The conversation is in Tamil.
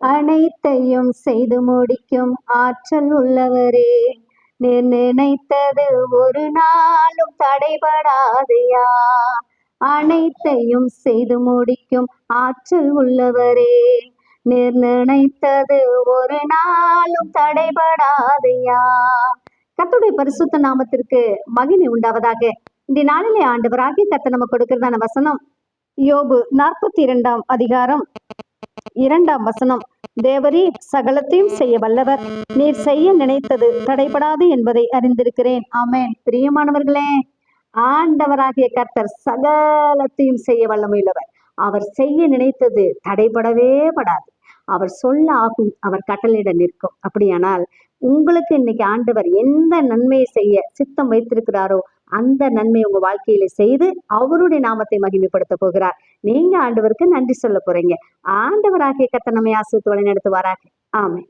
அனைத்தையும் செய்து முடிக்கும் ஆற்றல் உள்ளவரே, நீர் நினைத்தது ஒரு நாளும் தடைபடாதையா. அனைத்தையும் செய்து முடிக்கும் ஆற்றல் உள்ளவரே, நீர் நினைத்தது ஒரு நாளும் தடைபடாதையா. கர்த்தருடைய பரிசுத்த நாமத்திற்கு மகிமை உண்டாவதாக. இந்த நாளிலே ஆண்டவராகிய கர்த்தர் நமக்கு கொடுக்கிறதான வசனம் யோபு 42 அதிகாரம் 2 வசனம். தேவரீர் சகலத்தையும் செய்ய வல்லவர், நீர் செய்ய நினைத்தது தடைபடாது என்பதை அறிந்திருக்கிறேன். ஆமென். பிரியமானவர்களே, ஆண்டவராகிய கர்த்தர் சகலத்தையும் செய்ய வல்லமையுள்ளவர். அவர் செய்ய நினைத்தது தடைபடவே படாது. அவர் சொல்ல ஆகும், அவர் கட்டளையிட நிற்கும். அப்படியானால் உங்களுக்கு இன்னைக்கு ஆண்டவர் எந்த நன்மையை செய்ய சித்தம் வைத்திருக்கிறாரோ அந்த நன்மை உங்க வாழ்க்கையில செய்து அவருடைய நாமத்தை மகிமைப்படுத்த போகிறார். நீங்க ஆண்டவருக்கு நன்றி சொல்ல போறீங்க. ஆண்டவராகிய கர்த்தர் நம்மை ஆசீர்வதித்து வழி நடத்துவாராக. ஆமென்.